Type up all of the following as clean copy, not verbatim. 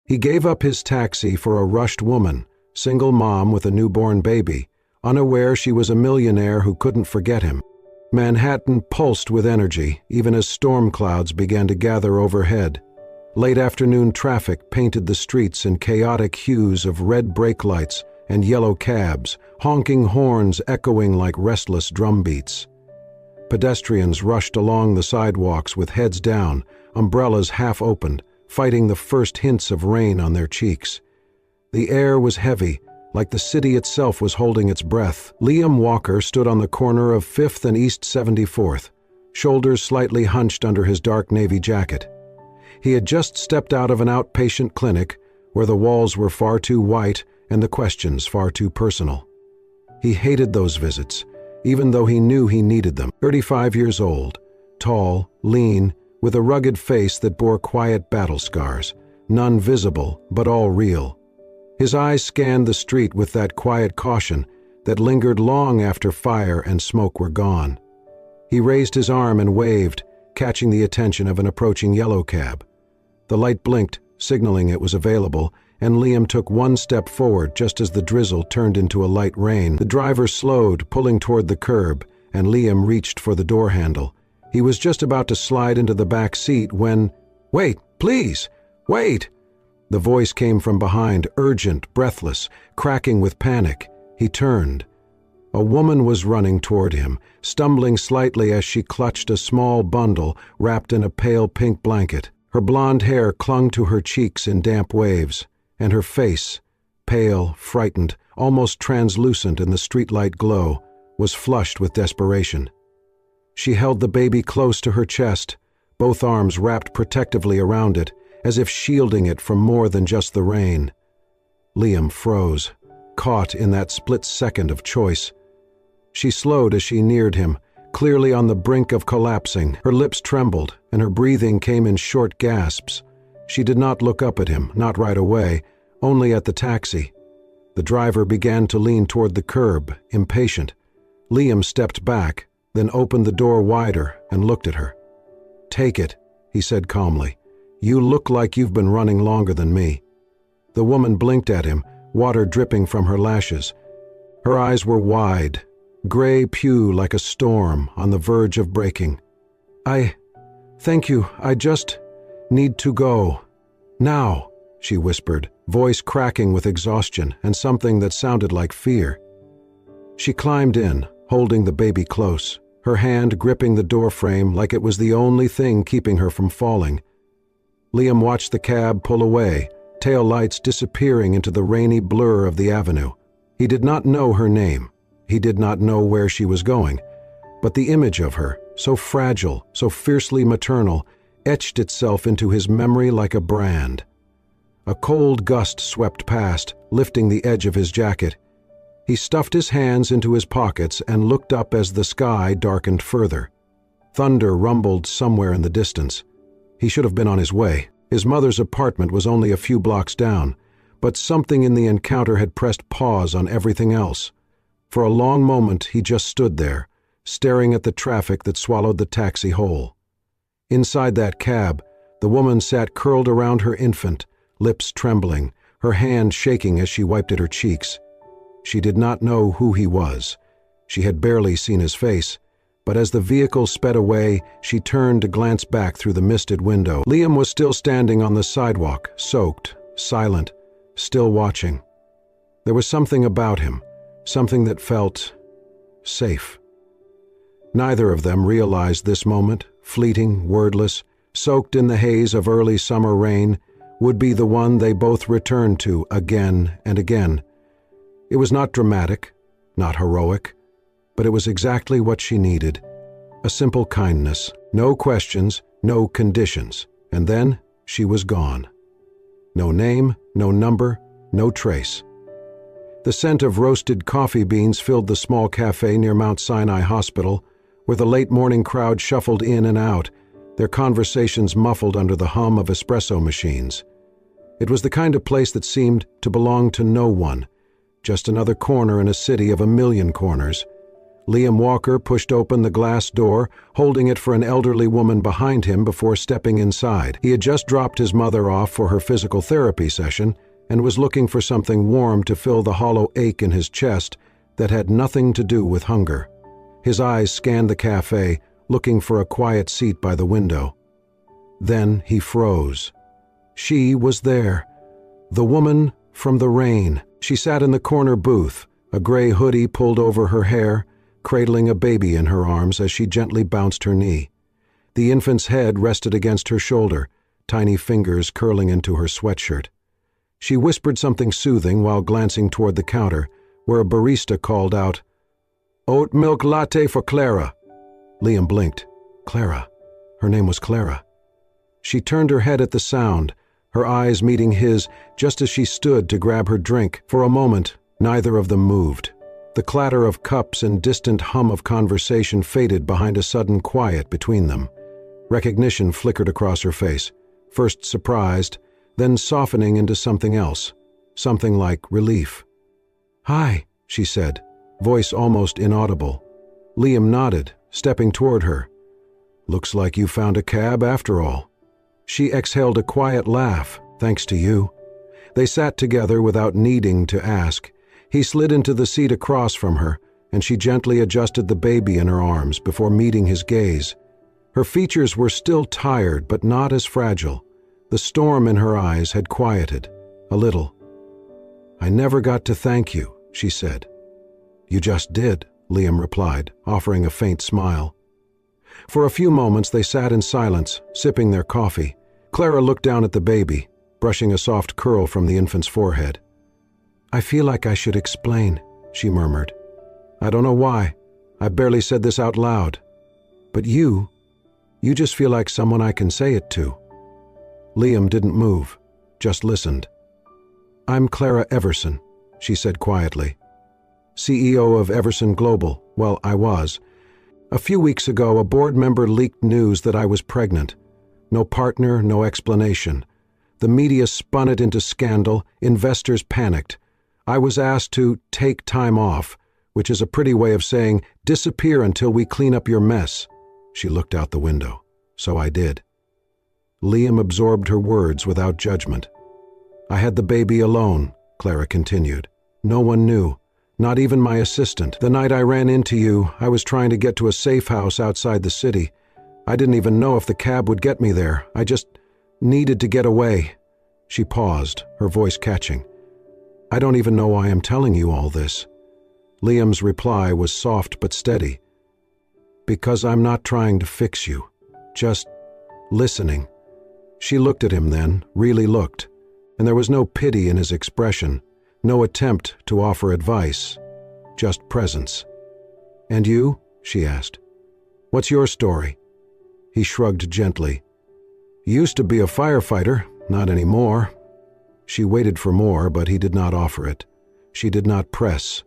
He gave up his taxi for a rushed woman, single mom with a newborn baby, unaware she was a millionaire who couldn't forget him. Manhattan pulsed with energy, even as storm clouds began to gather overhead. Late afternoon traffic painted the streets in chaotic hues of red brake lights and yellow cabs, honking horns echoing like restless drumbeats. Pedestrians rushed along the sidewalks with heads down, umbrellas half opened, fighting the first hints of rain on their cheeks. The air was heavy, like the city itself was holding its breath. Liam Walker stood on the corner of 5th and East 74th, shoulders slightly hunched under his dark navy jacket. He had just stepped out of an outpatient clinic where the walls were far too white and the questions far too personal. He hated those visits, even though he knew he needed them. 35 years old, tall, lean, with a rugged face that bore quiet battle scars, none visible but all real. His eyes scanned the street with that quiet caution that lingered long after fire and smoke were gone. He raised his arm and waved, catching the attention of an approaching yellow cab. The light blinked, signaling it was available, and Liam took one step forward just as the drizzle turned into a light rain. The driver slowed, pulling toward the curb, and Liam reached for the door handle. He was just about to slide into the back seat when, "Wait, please, wait!" The voice came from behind, urgent, breathless, cracking with panic. He turned. A woman was running toward him, stumbling slightly as she clutched a small bundle wrapped in a pale pink blanket. Her blonde hair clung to her cheeks in damp waves, and her face, pale, frightened, almost translucent in the streetlight glow, was flushed with desperation. She held the baby close to her chest, both arms wrapped protectively around it, as if shielding it from more than just the rain. Liam froze, caught in that split second of choice. She slowed as she neared him, clearly on the brink of collapsing. Her lips trembled, and her breathing came in short gasps. She did not look up at him, not right away, only at the taxi. The driver began to lean toward the curb, impatient. Liam stepped back, then opened the door wider and looked at her. "Take it," he said calmly. "You look like you've been running longer than me." The woman blinked at him, water dripping from her lashes. Her eyes were wide, gray pew like a storm on the verge of breaking. Thank you, I just need to go. Now," she whispered, voice cracking with exhaustion and something that sounded like fear. She climbed in, holding the baby close, her hand gripping the doorframe like it was the only thing keeping her from falling. Liam watched the cab pull away, tail lights disappearing into the rainy blur of the avenue. He did not know her name. He did not know where she was going, but the image of her, so fragile, so fiercely maternal, etched itself into his memory like a brand. A cold gust swept past, lifting the edge of his jacket. He stuffed his hands into his pockets and looked up as the sky darkened further. Thunder rumbled somewhere in the distance. He should have been on his way. His mother's apartment was only a few blocks down, but something in the encounter had pressed pause on everything else. For a long moment he just stood there, staring at the traffic that swallowed the taxi whole. Inside that cab, the woman sat curled around her infant, lips trembling, her hand shaking as she wiped at her cheeks. She did not know who he was. She had barely seen his face, but as the vehicle sped away, she turned to glance back through the misted window. Liam was still standing on the sidewalk, soaked, silent, still watching. There was something about him, something that felt safe. Neither of them realized this moment, fleeting, wordless, soaked in the haze of early summer rain, would be the one they both returned to again and again. It was not dramatic, not heroic, but it was exactly what she needed. A simple kindness, no questions, no conditions, and then she was gone. No name, no number, no trace. The scent of roasted coffee beans filled the small cafe near Mount Sinai Hospital, where the late morning crowd shuffled in and out, their conversations muffled under the hum of espresso machines. It was the kind of place that seemed to belong to no one, just another corner in a city of a million corners. Liam Walker pushed open the glass door, holding it for an elderly woman behind him before stepping inside. He had just dropped his mother off for her physical therapy session and was looking for something warm to fill the hollow ache in his chest that had nothing to do with hunger. His eyes scanned the cafe, looking for a quiet seat by the window. Then he froze. She was there. The woman from the rain. She sat in the corner booth, a gray hoodie pulled over her hair, cradling a baby in her arms as she gently bounced her knee. The infant's head rested against her shoulder, tiny fingers curling into her sweatshirt. She whispered something soothing while glancing toward the counter, where a barista called out, "Oat milk latte for Clara." Liam blinked. Clara. Her name was Clara. She turned her head at the sound, her eyes meeting his just as she stood to grab her drink. For a moment, neither of them moved. The clatter of cups and distant hum of conversation faded behind a sudden quiet between them. Recognition flickered across her face, first surprised, then softening into something else, something like relief. "Hi," she said, voice almost inaudible. Liam nodded, stepping toward her. "Looks like you found a cab after all." She exhaled a quiet laugh, "Thanks to you." They sat together without needing to ask. He slid into the seat across from her, and she gently adjusted the baby in her arms before meeting his gaze. Her features were still tired, but not as fragile. The storm in her eyes had quieted, a little. "I never got to thank you," she said. "You just did," Liam replied, offering a faint smile. For a few moments they sat in silence, sipping their coffee. Clara looked down at the baby, brushing a soft curl from the infant's forehead. "I feel like I should explain," she murmured. "I don't know why. I barely said this out loud. But you just feel like someone I can say it to." Liam didn't move, just listened. "I'm Clara Everson," she said quietly. "CEO of Everson Global. Well, I was. A few weeks ago, a board member leaked news that I was pregnant. No partner, no explanation. The media spun it into scandal, investors panicked. I was asked to take time off, which is a pretty way of saying disappear until we clean up your mess." She looked out the window. "So I did." Liam absorbed her words without judgment. "I had the baby alone," Clara continued. "No one knew, not even my assistant. The night I ran into you, I was trying to get to a safe house outside the city. I didn't even know if the cab would get me there. I just needed to get away." She paused, her voice catching. "I don't even know why I'm telling you all this." Liam's reply was soft but steady. "Because I'm not trying to fix you. Just listening." She looked at him then, really looked, and there was no pity in his expression, no attempt to offer advice, just presence. "And you?" she asked. "What's your story?" He shrugged gently. "Used to be a firefighter, not anymore." She waited for more, but he did not offer it. She did not press.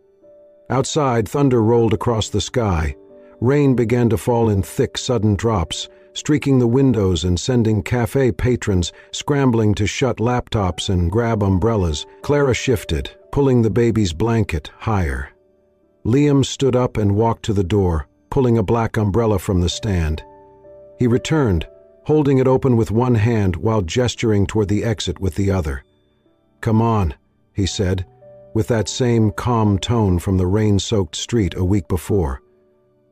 Outside, thunder rolled across the sky. Rain began to fall in thick, sudden drops, streaking the windows and sending cafe patrons scrambling to shut laptops and grab umbrellas. Clara shifted, pulling the baby's blanket higher. Liam stood up and walked to the door, pulling a black umbrella from the stand. He returned, holding it open with one hand while gesturing toward the exit with the other. "Come on," he said, with that same calm tone from the rain-soaked street a week before.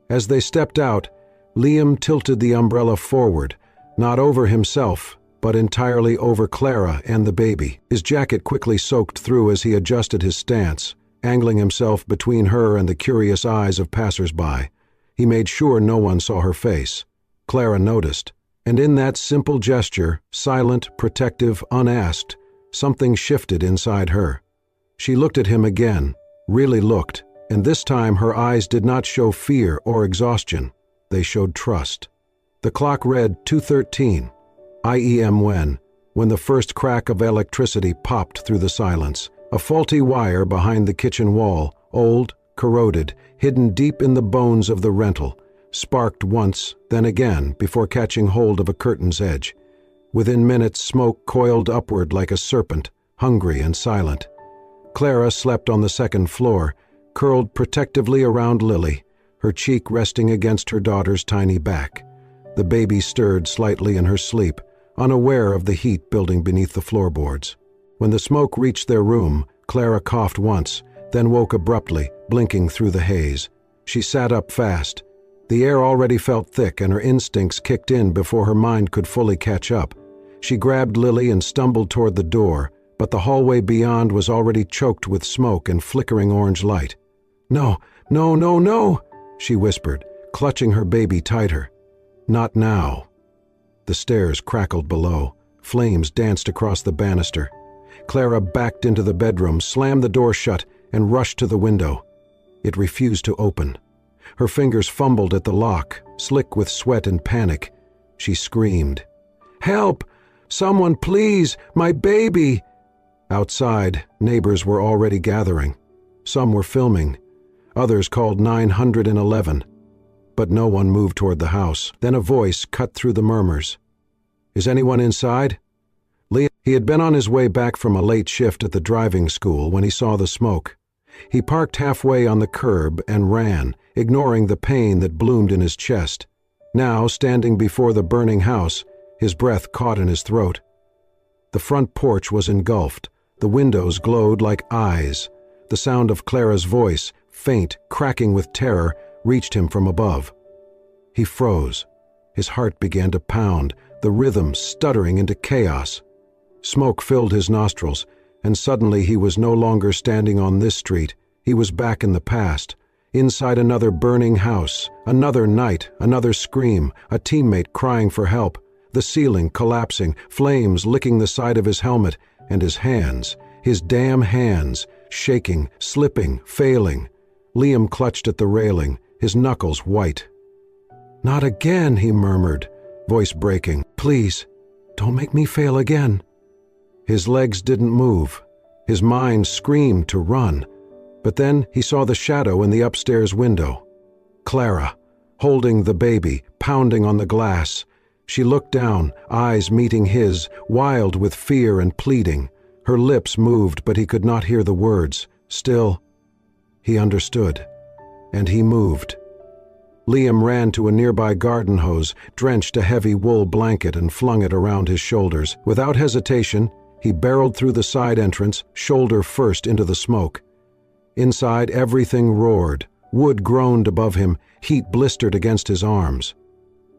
As they stepped out, Liam tilted the umbrella forward, not over himself, but entirely over Clara and the baby. His jacket quickly soaked through as he adjusted his stance, angling himself between her and the curious eyes of passers-by. He made sure no one saw her face. Clara noticed, and in that simple gesture, silent, protective, unasked, something shifted inside her. She looked at him again, really looked, and this time her eyes did not show fear or exhaustion. They showed trust. The clock read 2:13, IEM when the first crack of electricity popped through the silence. A faulty wire behind the kitchen wall, old, corroded, hidden deep in the bones of the rental, sparked once, then again, before catching hold of a curtain's edge. Within minutes, smoke coiled upward like a serpent, hungry and silent. Clara slept on the second floor, curled protectively around Lily, her cheek resting against her daughter's tiny back. The baby stirred slightly in her sleep, unaware of the heat building beneath the floorboards. When the smoke reached their room, Clara coughed once, then woke abruptly, blinking through the haze. She sat up fast. The air already felt thick and her instincts kicked in before her mind could fully catch up. She grabbed Lily and stumbled toward the door, but the hallway beyond was already choked with smoke and flickering orange light. "No, no, no, no," she whispered, clutching her baby tighter. "Not now." The stairs crackled below. Flames danced across the banister. Clara backed into the bedroom, slammed the door shut, and rushed to the window. It refused to open. Her fingers fumbled at the lock, slick with sweat and panic. She screamed, "Help! Someone, please! My baby!" Outside, neighbors were already gathering. Some were filming. Others called 911. But no one moved toward the house. Then a voice cut through the murmurs. "Is anyone inside?" He had been on his way back from a late shift at the driving school when he saw the smoke. He parked halfway on the curb and ran, ignoring the pain that bloomed in his chest. Now, standing before the burning house, his breath caught in his throat. The front porch was engulfed. The windows glowed like eyes. The sound of Clara's voice, faint, cracking with terror, reached him from above. He froze. His heart began to pound, the rhythm stuttering into chaos. Smoke filled his nostrils, and suddenly he was no longer standing on this street. He was back in the past, inside another burning house, another night, another scream, a teammate crying for help, the ceiling collapsing, flames licking the side of his helmet, and his hands, his damn hands, shaking, slipping, failing. Liam clutched at the railing, his knuckles white. "Not again," he murmured, voice breaking. "Please, don't make me fail again." His legs didn't move. His mind screamed to run. But then he saw the shadow in the upstairs window. Clara, holding the baby, pounding on the glass. She looked down, eyes meeting his, wild with fear and pleading. Her lips moved, but he could not hear the words. Still, he understood. And he moved. Liam ran to a nearby garden hose, drenched a heavy wool blanket and flung it around his shoulders. Without hesitation, he barreled through the side entrance, shoulder first into the smoke. Inside, everything roared. Wood groaned above him, heat blistered against his arms.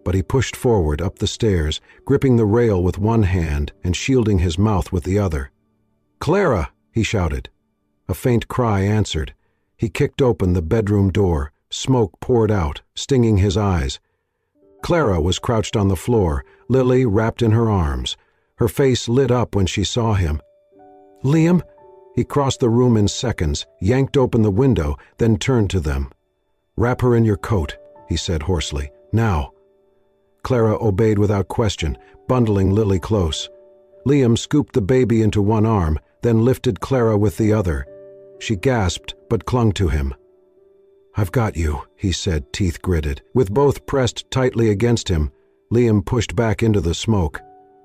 But he pushed forward up the stairs, gripping the rail with one hand and shielding his mouth with the other. "Clara!" he shouted. A faint cry answered. He kicked open the bedroom door. Smoke poured out, stinging his eyes. Clara was crouched on the floor, Lily wrapped in her arms. Her face lit up when she saw him. "Liam!" He crossed the room in seconds, yanked open the window, then turned to them. "Wrap her in your coat," he said hoarsely. "Now." Clara obeyed without question, bundling Lily close. Liam scooped the baby into one arm, then lifted Clara with the other. She gasped, but clung to him. "I've got you," he said, teeth gritted. With both pressed tightly against him, Liam pushed back into the smoke.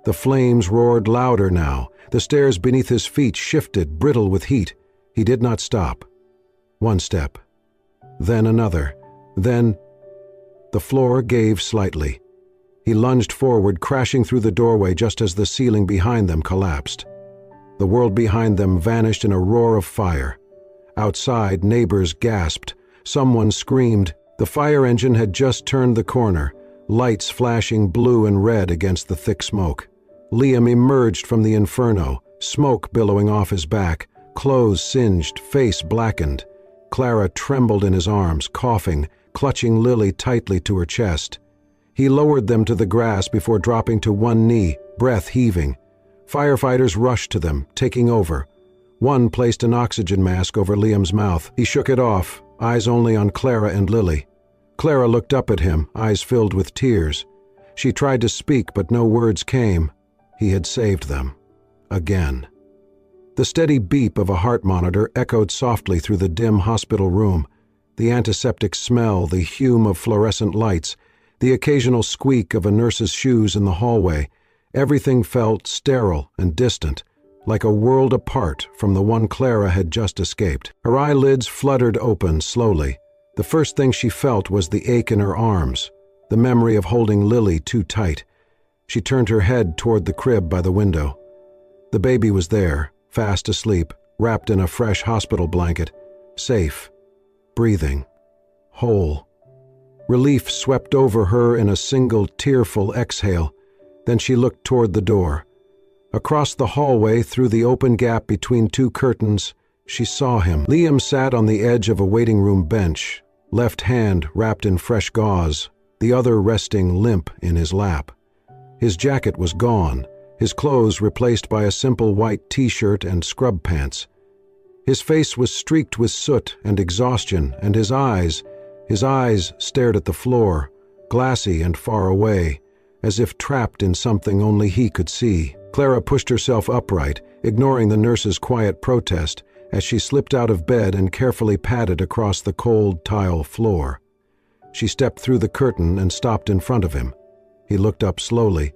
The flames roared louder now. The stairs beneath his feet shifted, brittle with heat. He did not stop. One step. Then another. Then the floor gave slightly. He lunged forward, crashing through the doorway just as the ceiling behind them collapsed. The world behind them vanished in a roar of fire. Outside, neighbors gasped. Someone screamed. The fire engine had just turned the corner, lights flashing blue and red against the thick smoke. Liam emerged from the inferno, smoke billowing off his back, clothes singed, face blackened. Clara trembled in his arms, coughing, clutching Lily tightly to her chest. He lowered them to the grass before dropping to one knee, breath heaving. Firefighters rushed to them, taking over. One placed an oxygen mask over Liam's mouth. He shook it off, eyes only on Clara and Lily. Clara looked up at him, eyes filled with tears. She tried to speak, but no words came. He had saved them. Again. The steady beep of a heart monitor echoed softly through the dim hospital room. The antiseptic smell, the hume of fluorescent lights, the occasional squeak of a nurse's shoes in the hallway, everything felt sterile and distant, like a world apart from the one Clara had just escaped. Her eyelids fluttered open slowly. The first thing she felt was the ache in her arms, the memory of holding Lily too tight. She turned her head toward the crib by the window. The baby was there, fast asleep, wrapped in a fresh hospital blanket, safe, breathing, whole. Relief swept over her in a single tearful exhale. Then she looked toward the door. Across the hallway, through the open gap between two curtains, she saw him. Liam sat on the edge of a waiting room bench, left hand wrapped in fresh gauze, the other resting limp in his lap. His jacket was gone, his clothes replaced by a simple white t-shirt and scrub pants. His face was streaked with soot and exhaustion, and his eyes stared at the floor, glassy and far away, as if trapped in something only he could see. Clara pushed herself upright, ignoring the nurse's quiet protest, as she slipped out of bed and carefully padded across the cold tile floor. She stepped through the curtain and stopped in front of him. He looked up slowly.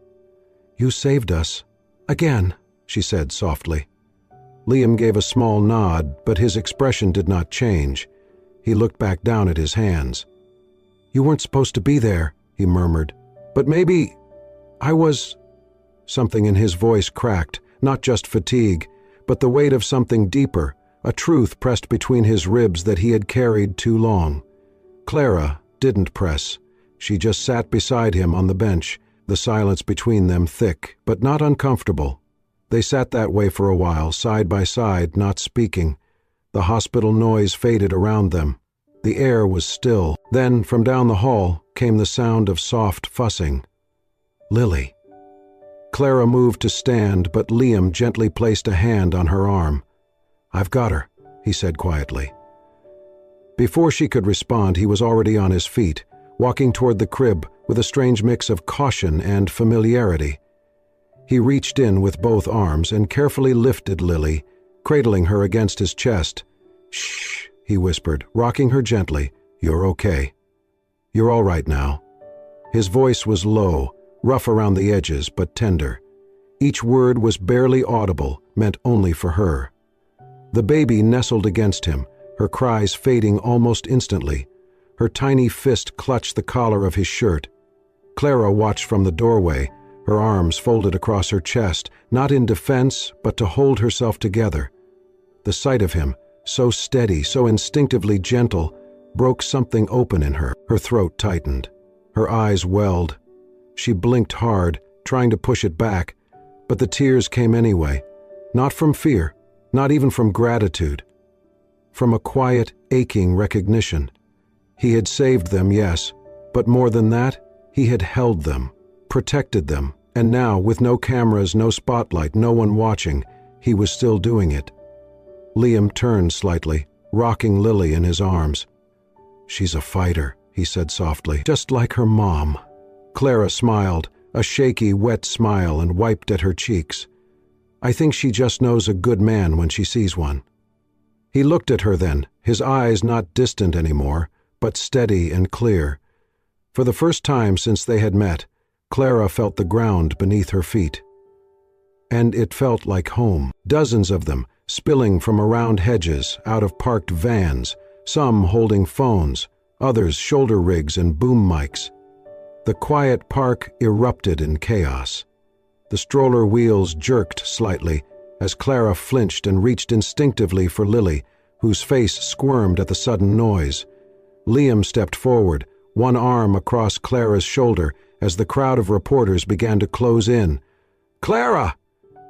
"You saved us. Again," she said softly. Liam gave a small nod, but his expression did not change. He looked back down at his hands. "You weren't supposed to be there," he murmured. "But maybe I was—" Something in his voice cracked, not just fatigue, but the weight of something deeper, a truth pressed between his ribs that he had carried too long. Clara didn't press. She just sat beside him on the bench, the silence between them thick, but not uncomfortable. They sat that way for a while, side by side, not speaking. The hospital noise faded around them. The air was still. Then, from down the hall, came the sound of soft fussing. Lily. Clara moved to stand, but Liam gently placed a hand on her arm. "I've got her," he said quietly. Before she could respond, he was already on his feet, walking toward the crib with a strange mix of caution and familiarity. He reached in with both arms and carefully lifted Lily, cradling her against his chest. "Shh," he whispered, rocking her gently. "You're okay. You're all right now." His voice was low, rough around the edges, but tender. Each word was barely audible, meant only for her. The baby nestled against him, her cries fading almost instantly. Her tiny fist clutched the collar of his shirt. Clara watched from the doorway, her arms folded across her chest, not in defense, but to hold herself together. The sight of him, so steady, so instinctively gentle, broke something open in her. Her throat tightened. Her eyes welled. She blinked hard, trying to push it back, but the tears came anyway. Not from fear, not even from gratitude. From a quiet, aching recognition. He had saved them, yes, but more than that, he had held them, protected them, and now, with no cameras, no spotlight, no one watching, he was still doing it. Liam turned slightly, rocking Lily in his arms. "She's a fighter," he said softly, "just like her mom." Clara smiled, a shaky, wet smile, and wiped at her cheeks. "I think she just knows a good man when she sees one." He looked at her then, his eyes not distant anymore, but steady and clear. For the first time since they had met, Clara felt the ground beneath her feet. And it felt like home. Dozens of them, spilling from around hedges, out of parked vans, some holding phones, others shoulder rigs and boom mics. The quiet park erupted in chaos. The stroller wheels jerked slightly as Clara flinched and reached instinctively for Lily, whose face squirmed at the sudden noise. Liam stepped forward, one arm across Clara's shoulder, as the crowd of reporters began to close in. "Clara!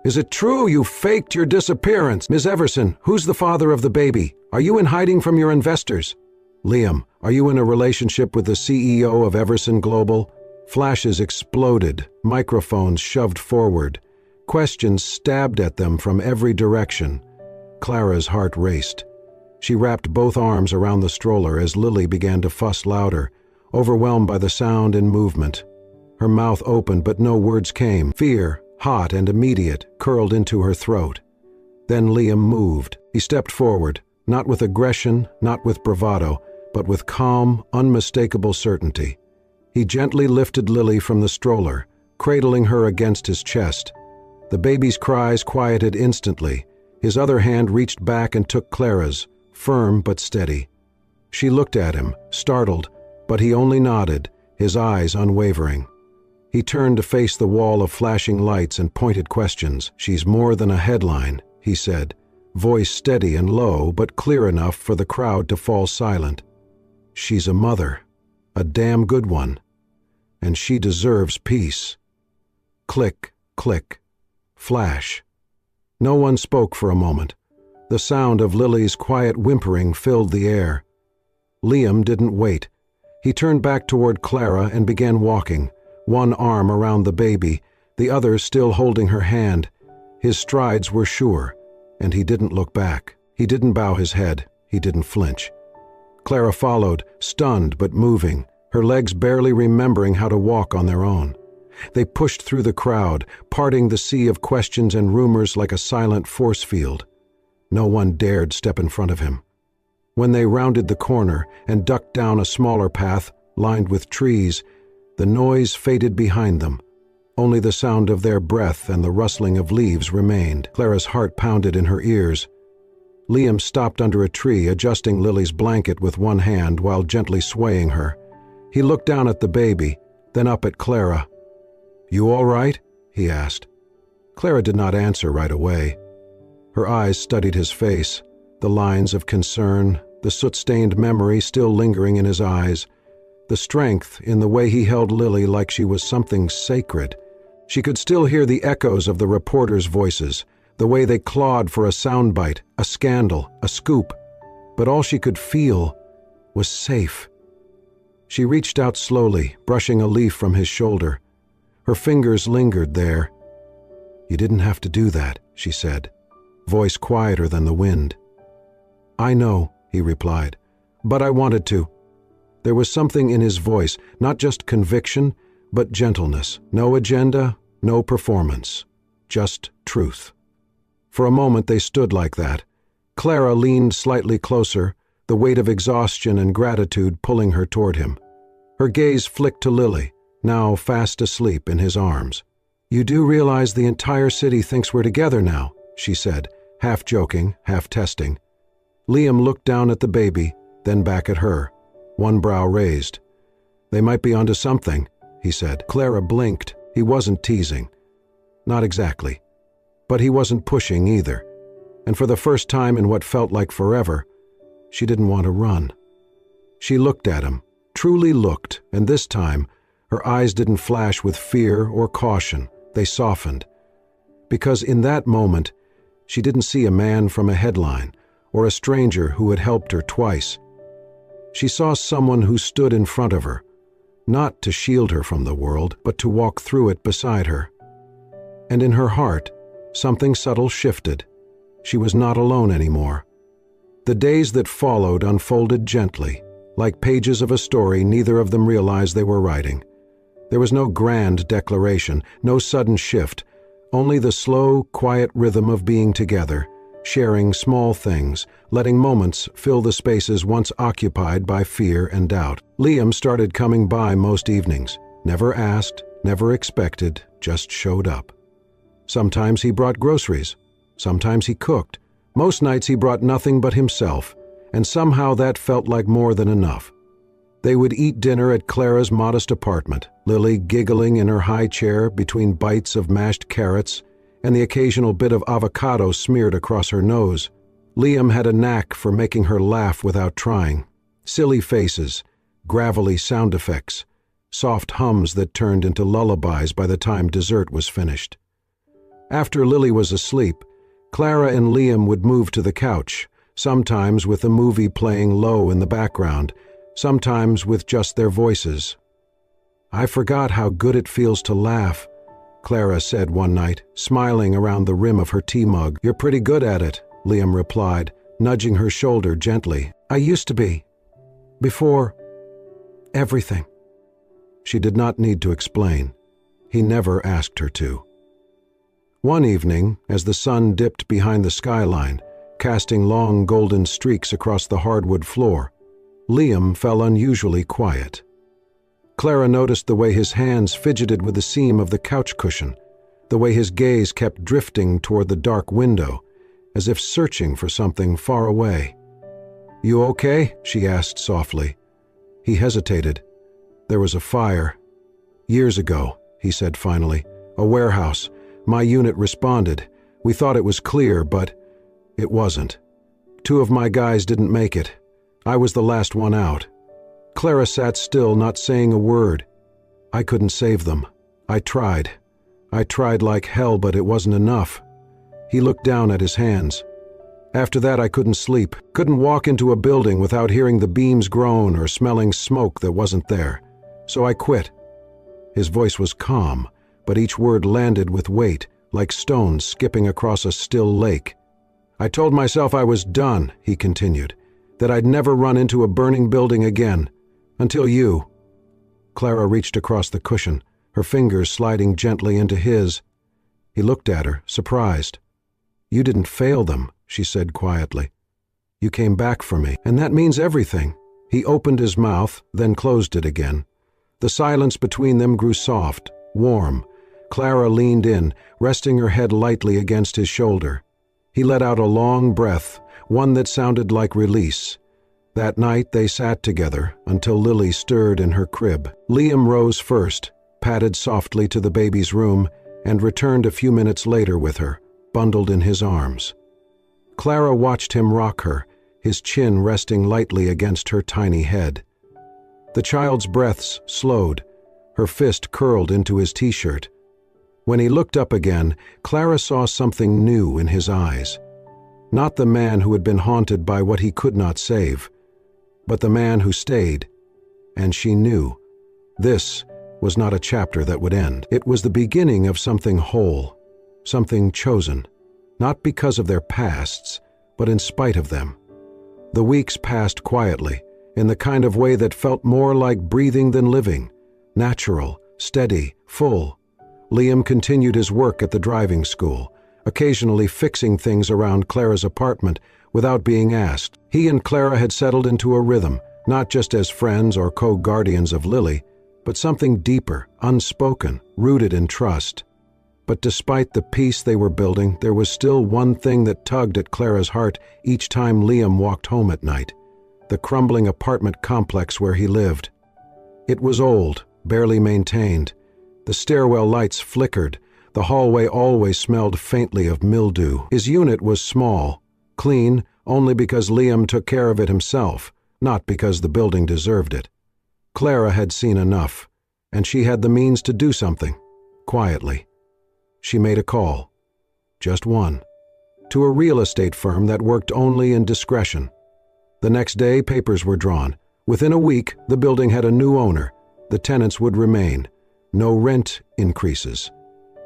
Is it true you faked your disappearance? Ms. Everson, who's the father of the baby? Are you in hiding from your investors? Liam, are you in a relationship with the CEO of Everson Global?" Flashes exploded, microphones shoved forward. Questions stabbed at them from every direction. Clara's heart raced. She wrapped both arms around the stroller as Lily began to fuss louder, overwhelmed by the sound and movement. Her mouth opened, but no words came. Fear, hot and immediate, curled into her throat. Then Liam moved. He stepped forward, not with aggression, not with bravado, but with calm, unmistakable certainty. He gently lifted Lily from the stroller, cradling her against his chest. The baby's cries quieted instantly. His other hand reached back and took Clara's, firm but steady. She looked at him, startled, but he only nodded, his eyes unwavering. He turned to face the wall of flashing lights and pointed questions. "She's more than a headline," he said, voice steady and low but clear enough for the crowd to fall silent. "She's a mother, a damn good one, and she deserves peace." Click, click, flash. No one spoke for a moment. The sound of Lily's quiet whimpering filled the air. Liam didn't wait. He turned back toward Clara and began walking, one arm around the baby, the other still holding her hand. His strides were sure, and he didn't look back. He didn't bow his head. He didn't flinch. Clara followed, stunned but moving, her legs barely remembering how to walk on their own. They pushed through the crowd, parting the sea of questions and rumors like a silent force field. No one dared step in front of him. When they rounded the corner and ducked down a smaller path lined with trees, the noise faded behind them. Only the sound of their breath and the rustling of leaves remained. Clara's heart pounded in her ears. Liam stopped under a tree, adjusting Lily's blanket with one hand while gently swaying her. He looked down at the baby, then up at Clara. "You all right?" he asked. Clara did not answer right away. Her eyes studied his face, the lines of concern, the soot-stained memory still lingering in his eyes, the strength in the way he held Lily like she was something sacred. She could still hear the echoes of the reporters' voices, the way they clawed for a soundbite, a scandal, a scoop, but all she could feel was safe. She reached out slowly, brushing a leaf from his shoulder. Her fingers lingered there. "You didn't have to do that," she said, voice quieter than the wind. "I know," he replied, "but I wanted to." There was something in his voice, not just conviction, but gentleness. No agenda, no performance, just truth. For a moment they stood like that. Clara leaned slightly closer, the weight of exhaustion and gratitude pulling her toward him. Her gaze flicked to Lily, now fast asleep in his arms. "You do realize the entire city thinks we're together now," she said, half joking, half testing. Liam looked down at the baby, then back at her, one brow raised. "They might be onto something," he said. Clara blinked. He wasn't teasing. Not exactly. But he wasn't pushing either. And for the first time in what felt like forever, she didn't want to run. She looked at him, truly looked, and this time, her eyes didn't flash with fear or caution. They softened. Because in that moment, she didn't see a man from a headline or a stranger who had helped her twice. She saw someone who stood in front of her, not to shield her from the world, but to walk through it beside her. And in her heart, something subtle shifted. She was not alone anymore. The days that followed unfolded gently, like pages of a story neither of them realized they were writing. There was no grand declaration, no sudden shift, only the slow, quiet rhythm of being together, sharing small things, letting moments fill the spaces once occupied by fear and doubt. Liam started coming by most evenings, never asked, never expected, just showed up. Sometimes he brought groceries, sometimes he cooked, most nights he brought nothing but himself, and somehow that felt like more than enough. They would eat dinner at Clara's modest apartment, Lily giggling in her high chair between bites of mashed carrots and the occasional bit of avocado smeared across her nose. Liam had a knack for making her laugh without trying. Silly faces, gravelly sound effects, soft hums that turned into lullabies by the time dessert was finished. After Lily was asleep, Clara and Liam would move to the couch, sometimes with a movie playing low in the background, sometimes with just their voices. "I forgot how good it feels to laugh," Clara said one night, smiling around the rim of her tea mug. "You're pretty good at it," Liam replied, nudging her shoulder gently. "I used to be. Before everything." She did not need to explain. He never asked her to. One evening, as the sun dipped behind the skyline, casting long golden streaks across the hardwood floor, Liam fell unusually quiet. Clara noticed the way his hands fidgeted with the seam of the couch cushion, the way his gaze kept drifting toward the dark window, as if searching for something far away. "You okay?" she asked softly. He hesitated. "There was a fire. Years ago," he said finally. "A warehouse. My unit responded. We thought it was clear, but it wasn't. 2 of my guys didn't make it. I was the last one out." Clara sat still, not saying a word. "I couldn't save them. I tried. I tried like hell, but it wasn't enough." He looked down at his hands. "After that, I couldn't sleep, couldn't walk into a building without hearing the beams groan or smelling smoke that wasn't there. So I quit." His voice was calm, but each word landed with weight, like stones skipping across a still lake. "I told myself I was done," he continued, "that I'd never run into a burning building again. Until you." Clara reached across the cushion, her fingers sliding gently into his. He looked at her, surprised. "You didn't fail them," she said quietly. "You came back for me, and that means everything." He opened his mouth, then closed it again. The silence between them grew soft, warm. Clara leaned in, resting her head lightly against his shoulder. He let out a long breath, one that sounded like release. That night they sat together until Lily stirred in her crib. Liam rose first, padded softly to the baby's room, and returned a few minutes later with her, bundled in his arms. Clara watched him rock her, his chin resting lightly against her tiny head. The child's breaths slowed, her fist curled into his t-shirt. When he looked up again, Clara saw something new in his eyes. Not the man who had been haunted by what he could not save, but the man who stayed. And she knew. This was not a chapter that would end. It was the beginning of something whole, something chosen, not because of their pasts, but in spite of them. The weeks passed quietly, in the kind of way that felt more like breathing than living, natural, steady, full. Liam continued his work at the driving school, occasionally fixing things around Clara's apartment without being asked. He and Clara had settled into a rhythm, not just as friends or co-guardians of Lily, but something deeper, unspoken, rooted in trust. But despite the peace they were building, there was still one thing that tugged at Clara's heart each time Liam walked home at night: the crumbling apartment complex where he lived. It was old, barely maintained. The stairwell lights flickered. The hallway always smelled faintly of mildew. His unit was small, clean only because Liam took care of it himself, not because the building deserved it. Clara had seen enough, and she had the means to do something, quietly. She made a call, just one, to a real estate firm that worked only in discretion. The next day, papers were drawn. Within a week, the building had a new owner. The tenants would remain. No rent increases.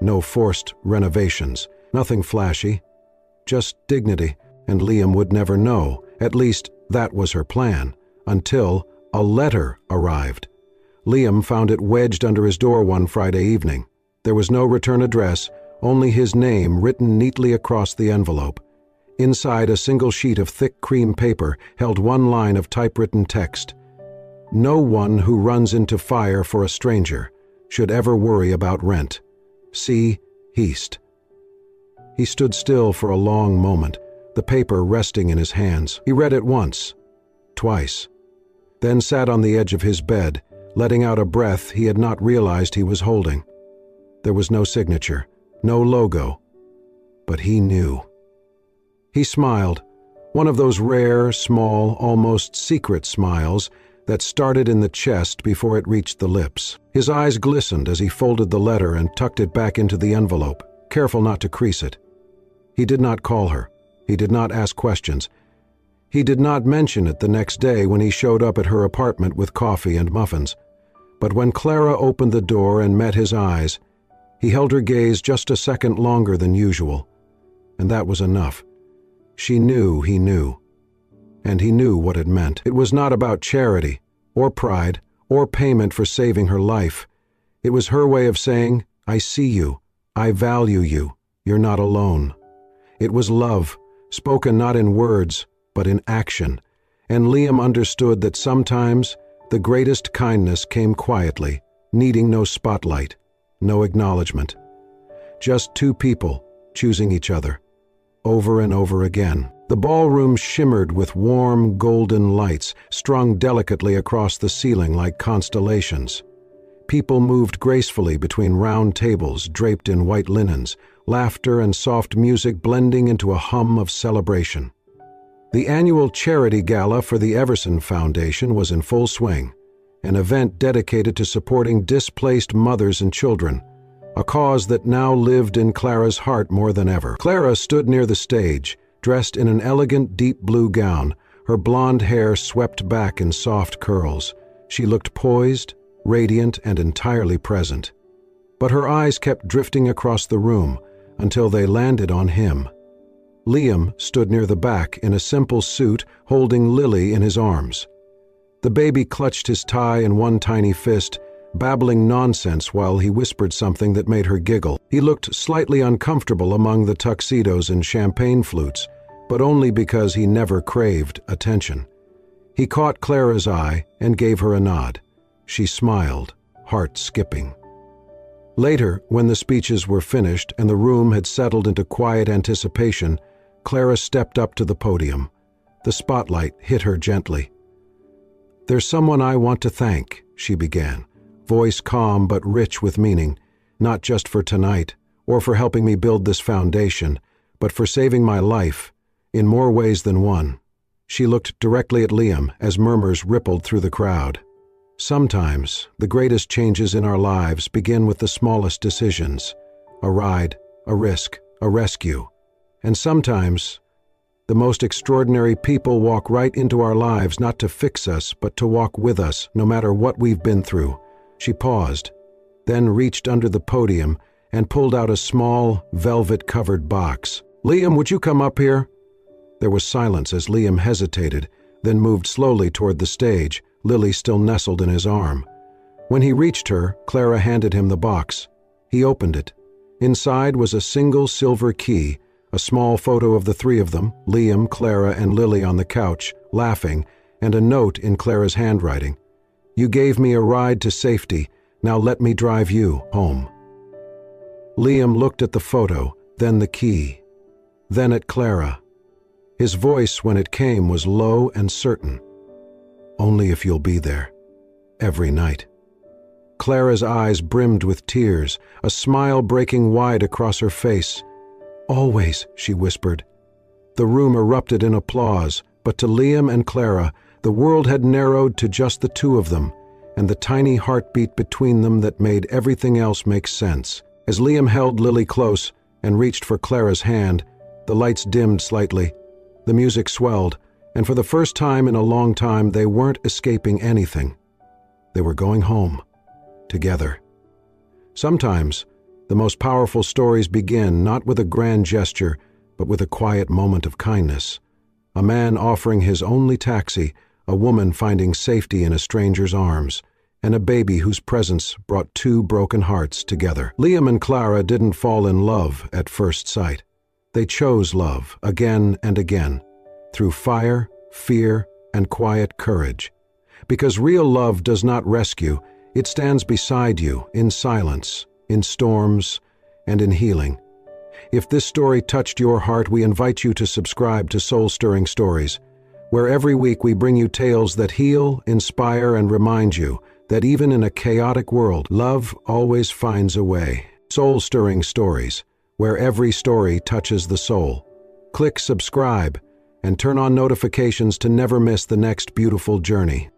No forced renovations. Nothing flashy. Just dignity, and Liam would never know. At least, that was her plan, until a letter arrived. Liam found it wedged under his door one Friday evening. There was no return address, only his name written neatly across the envelope. Inside, a single sheet of thick cream paper held one line of typewritten text: "No one who runs into fire for a stranger should ever worry about rent. C. Heast." He stood still for a long moment, the paper resting in his hands. He read it once, twice, then sat on the edge of his bed, letting out a breath he had not realized he was holding. There was no signature, no logo, but he knew. He smiled, one of those rare, small, almost secret smiles that started in the chest before it reached the lips. His eyes glistened as he folded the letter and tucked it back into the envelope, careful not to crease it. He did not call her. He did not ask questions. He did not mention it the next day when he showed up at her apartment with coffee and muffins. But when Clara opened the door and met his eyes, he held her gaze just a second longer than usual. And that was enough. She knew he knew. And he knew what it meant. It was not about charity, or pride, or payment for saving her life. It was her way of saying, "I see you. I value you. You're not alone." It was love, spoken not in words, but in action. And Liam understood that sometimes the greatest kindness came quietly, needing no spotlight, no acknowledgement. Just two people choosing each other, over and over again. The ballroom shimmered with warm, golden lights strung delicately across the ceiling like constellations. People moved gracefully between round tables draped in white linens, laughter and soft music blending into a hum of celebration. The annual charity gala for the Everson Foundation was in full swing, an event dedicated to supporting displaced mothers and children, a cause that now lived in Clara's heart more than ever. Clara stood near the stage, dressed in an elegant deep blue gown, her blonde hair swept back in soft curls. She looked poised, radiant, and entirely present. But her eyes kept drifting across the room until they landed on him. Liam stood near the back in a simple suit, holding Lily in his arms. The baby clutched his tie in one tiny fist, babbling nonsense while he whispered something that made her giggle. He looked slightly uncomfortable among the tuxedos and champagne flutes, but only because he never craved attention. He caught Clara's eye and gave her a nod. She smiled, heart skipping. Later, when the speeches were finished and the room had settled into quiet anticipation, Clara stepped up to the podium. The spotlight hit her gently. "There's someone I want to thank," she began, voice calm but rich with meaning, "not just for tonight, or for helping me build this foundation, but for saving my life, in more ways than one." She looked directly at Liam as murmurs rippled through the crowd. Sometimes, the greatest changes in our lives begin with the smallest decisions: a ride, a risk, a rescue. And sometimes, the most extraordinary people walk right into our lives not to fix us, but to walk with us, no matter what we've been through. She paused, then reached under the podium and pulled out a small, velvet-covered box. "Liam, would you come up here?" There was silence as Liam hesitated, then moved slowly toward the stage, Lily still nestled in his arm. When he reached her, Clara handed him the box. He opened it. Inside was a single silver key, a small photo of the three of them, Liam, Clara, and Lily on the couch, laughing, and a note in Clara's handwriting. "You gave me a ride to safety. Now let me drive you home." Liam looked at the photo, then the key, then at Clara. His voice, when it came, was low and certain. "Only if you'll be there. Every night." Clara's eyes brimmed with tears, a smile breaking wide across her face. "Always," she whispered. The room erupted in applause, but to Liam and Clara, the world had narrowed to just the two of them, and the tiny heartbeat between them that made everything else make sense. As Liam held Lily close and reached for Clara's hand, the lights dimmed slightly. The music swelled, and for the first time in a long time, they weren't escaping anything. They were going home, together. Sometimes, the most powerful stories begin not with a grand gesture, but with a quiet moment of kindness. A man offering his only taxi, a woman finding safety in a stranger's arms, and a baby whose presence brought two broken hearts together. Liam and Clara didn't fall in love at first sight. They chose love again and again, through fire, fear, and quiet courage. Because real love does not rescue, it stands beside you in silence, in storms, and in healing. If this story touched your heart, we invite you to subscribe to Soul-Stirring Stories, where every week we bring you tales that heal, inspire, and remind you that even in a chaotic world, love always finds a way. Soul-Stirring Stories, where every story touches the soul. Click subscribe and turn on notifications to never miss the next beautiful journey.